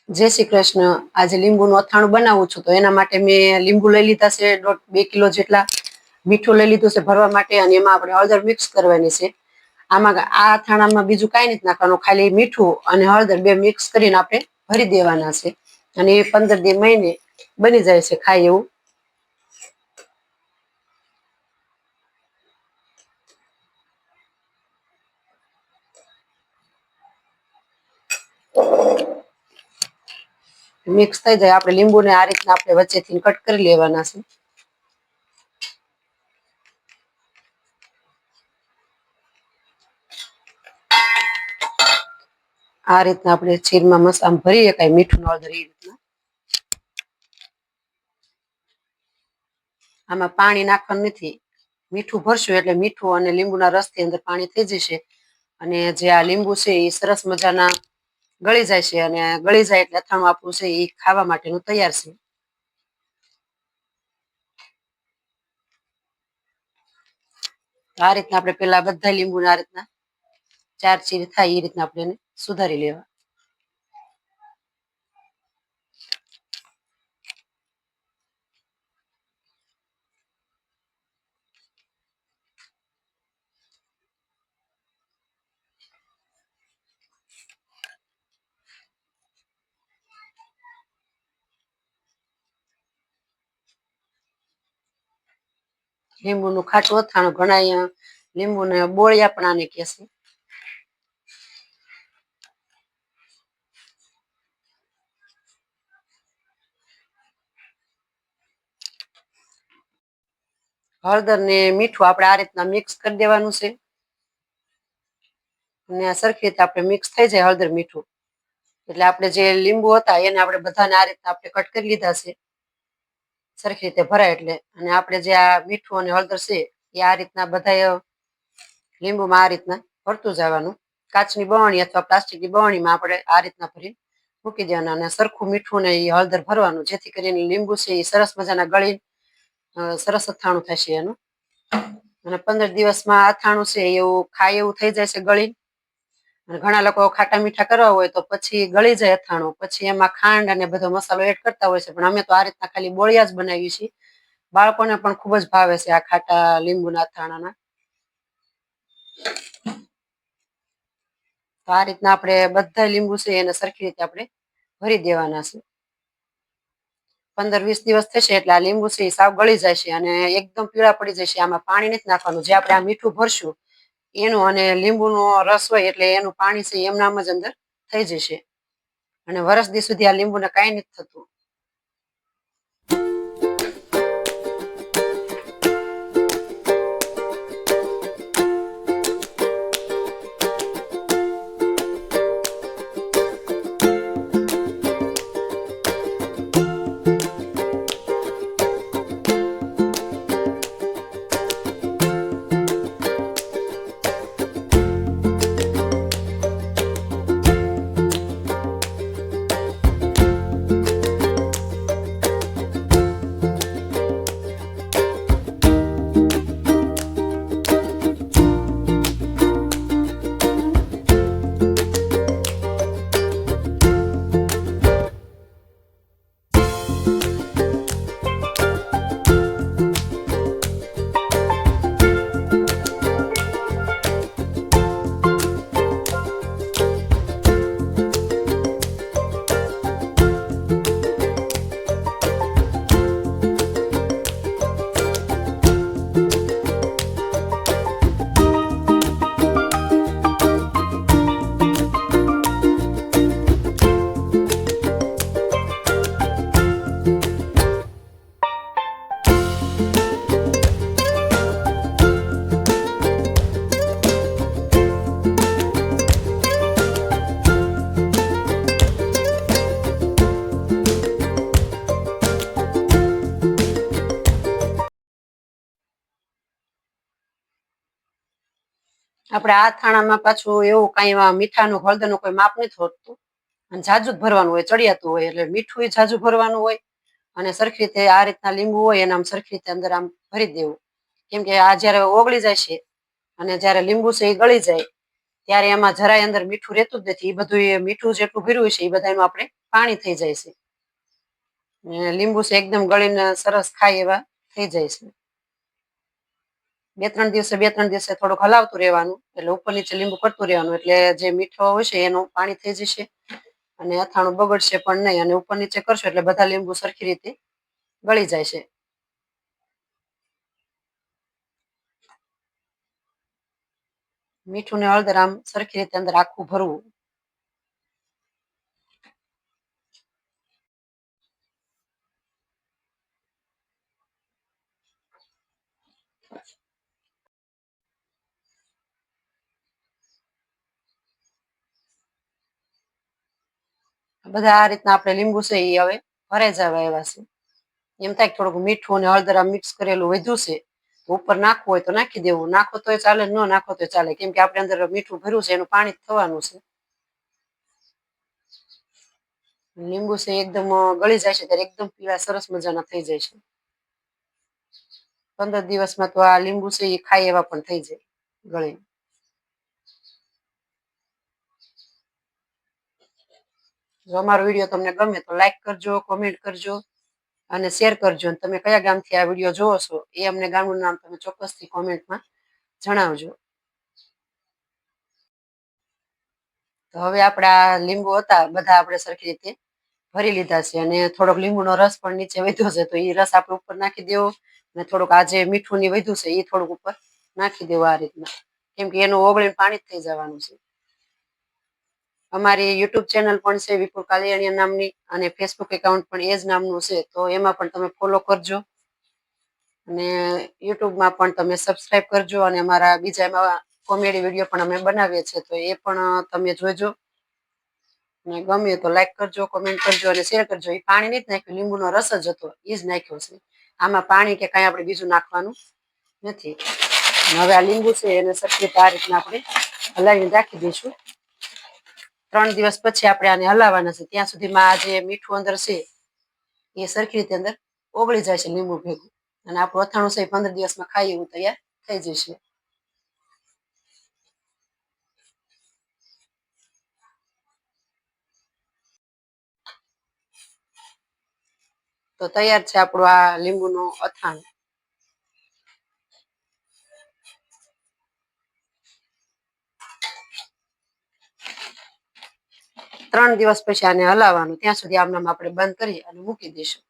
जय श्री कृष्ण। आज લીંબુનું અથાણું બનાવું છું તો એના માટે મેં લીંબુ લઈ લીધા છે 2 કિલો જેટલા, મીઠું લઈ લીધું છે ભરવા માટે અને એમાં આપણે હળદર મિક્સ કરવાની છે। આમાં આ અથાણામાં બીજું કાંઈ નથી નાખવાનું, ખાલી મીઠું અને હળદર બે મિક્સ કરીને આપણે ભરી દેવાના છે અને એ 15 દી મહિને બની જાય છે ખાય એવું। મિક્સ થઈ જાય આપણે લીંબુને આ રીતના આપણે વચ્ચેથી કટ કરી લેવાના છે। આ રીતના આપણે છીરમાં મસાલા ભરીએ કાંઈ મીઠું હળદર એ રીતના। આમાં પાણી નાખવાનું નથી, મીઠું ભરશું એટલે મીઠું અને લીંબુના રસથી અંદર પાણી થઈ જશે અને જે આ લીંબુ છે એ સરસ મજાના ગળી જાય છે અને ગળી જાય એટલે અથાણું આપણું છે એ ખાવા માટેનું તૈયાર છે। આ રીતના આપણે પેલા બધા લીંબુને આ રીતના 4 ચીર થાય એ રીતના આપણે એને સુધારી લેવા। લીંબુનું ખાટું અથાણું, ઘણા અહીંયા લીંબુને બોળિયા પણ આને કહે છે। હળદર ને મીઠું આપણે આ રીતના મિક્સ કરી દેવાનું છે અને સરખી રીતે આપણે મિક્સ થઈ જાય હળદર મીઠું એટલે આપણે જે લીંબુ હતા એને આપણે બધાને આ રીતના આપણે કટ કરી લીધા છે સરખી રીતે ભરાય એટલે। અને આપણે જે આ મીઠું અને હળદર છે એ આ રીતના બધા લીંબુમાં આ રીતના ભરતું જવાનું। કાચની બરણી અથવા પ્લાસ્ટિકની બરણીમાં આપણે આ રીતના ભરી મૂકી દેવાના અને સરખું મીઠું ને એ હળદર ભરવાનું, જેથી કરીને લીંબુ છે એ સરસ મજાના ગળી સરસ અથાણું થશે એનું અને 15 દિવસમાં અથાણું છે એવું ખાય એવું થઈ જાય છે ગળી। અને ઘણા લોકો ખાટા મીઠા કરવા હોય તો પછી ગળી જાય અથાણું, પછી એમાં ખાંડ અને બધો મસાલો એડ કરતા હોય છે, પણ અમે તો આ રીતના ખાલી બોળિયા જ બનાવીએ છીએ। બાળકોને પણ ખૂબ જ ભાવે છે આ ખાટા લીંબુના અથાણાના। તો આ રીતના આપણે બધા લીંબુ છે એને સરખી રીતે આપણે ભરી દેવાના છે। 15-20 દિવસ થશે એટલે આ લીંબુ છે એ સાવ ગળી જાય છે અને એકદમ પીળા પડી જશે। આમાં પાણી નથી નાખવાનું, જે આપણે આ મીઠું ભરશું એનું અને લીંબુનો રસ હોય એટલે એનું પાણી છે એમનામ જ અંદર થઈ જશે અને વરસ દી સુધી આ લીંબુને કાંઈ નથી થતું। આપણે આ થાણામાં પાછું એવું કાંઈ મીઠાનું હળદરનું કોઈ માપ નથી હોતું અને જાજુ જ ભરવાનું હોય, ચડિયાતું હોય એટલે મીઠું જાજુ ભરવાનું હોય અને સરખી રીતે આ રીતના લીંબુ હોય એને આમ સરખી રીતે અંદર આમ ભરી દેવું, કેમ કે આ જ્યારે ઓગળી જાય છે અને જ્યારે લીંબુ છે એ ગળી જાય ત્યારે એમાં જરાય અંદર મીઠું રહેતું જ નથી. એ બધું મીઠું જેટલું ભર્યું છે એ બધાનું આપણે પાણી થઈ જાય છે. લીંબુ છે એકદમ ગળીને સરસ ખાય એવા થઈ જાય છે. બે ત્રણ દિવસે થોડુંક હલાવતું રહેવાનું, એટલે ઉપર નીચે લીંબુ કરતું રહેવાનું, એટલે જે મીઠો હોય છે એનું પાણી થઈ જશે અને અથાણું બગડશે પણ નહીં. અને ઉપર નીચે કરશો એટલે બધા લીંબુ સરખી રીતે ગળી જાય છે. મીઠું ને હળદર આમ સરખી રીતે અંદર આખું ભરવું. બધા આ રીતના આપણે લીંબુ છે એ હવે ભરાઈ જવા આવ્યા છે. એમ થાય થોડુંક મીઠું અને હળદર મિક્સ કરેલું વધ્યું છે, ઉપર નાખવું હોય તો નાખી દેવું. નાખો તોય ચાલે, ન નાખો તો ચાલે, કેમ કે આપણે અંદર મીઠું ભર્યું છે એનું પાણી થવાનું છે. લીંબુ છે એકદમ ગળી જાય છે ત્યારે એકદમ પીળા સરસ મજાના થઈ જાય છે. 15 દિવસમાં તો આ લીંબુ છે એ ખાય એવા પણ થઈ જાય ગળીને. જો અમારો વિડીયો તમને ગમે તો લાઈક કરજો, કોમેન્ટ કરજો અને શેર કરજો. અને તમે કયા ગામથી આ વિડીયો જોવો છો એ અમને ગામનું નામ તમે ચોક્કસથી કોમેન્ટમાં જણાવજો. તો હવે આપણા લીંબુ હતા બધા આપણે સરખી રીતે ભરી લીધા છે, અને થોડોક લીંબુનો રસ પણ નીચે વધ્યો છે, તો એ રસ આપણે ઉપર નાખી દેવો. અને થોડુંક આ જે મીઠું ની વધ્યું છે એ થોડુંક ઉપર નાખી દેવું આ રીતના, કેમ કે એનું ઓગળીને પાણી જ થઈ જવાનું છે. અમારી યુટ્યુબ ચેનલ પણ છે વિપુલ કાલિયાણીયા નામની, અને ફેસબુક એકાઉન્ટ પણ એ જ નામનું છે, તો એમાં પણ તમે ફોલો કરજો. અને યુટ્યુબમાં પણ તમે સબસ્ક્રાઈબ કરજો. અને અમારા બીજા એમાં કોમેડી વિડીયો પણ અમે બનાવીએ છીએ, તો એ પણ તમે જોજો. અને ગમે તો લાઈક કરજો, કોમેન્ટ કરજો અને શેર કરજો. એ પાણી નથી નાખ્યું, લીંબુનો રસ જ હતો એ જ નાખ્યો છે. આમાં પાણી કે કઈ આપણે બીજું નાખવાનું નથી. હવે આ લીંબુ છે એને સરખી આ રીતના આપણે હલાવીને રાખી દઈશું. 3 દિવસ પછી આપણે આને હલાવવાના છે. ત્યાં સુધીમાં આ જે મીઠું અંદર છે એ સરખી રીતે અંદર ઓગળી જાય છે લીંબુ ભેગું, અને આપણું અથાણું છે 15 દિવસમાં ખાઈ એવું તૈયાર થઈ જશે. તો તૈયાર છે આપણું આ લીંબુનું અથાણું. 3 દિવસ પછી આને હલાવવાનું, ત્યાં સુધી આમનામ આપણે બંધ કરી અને મૂકી દઈશું.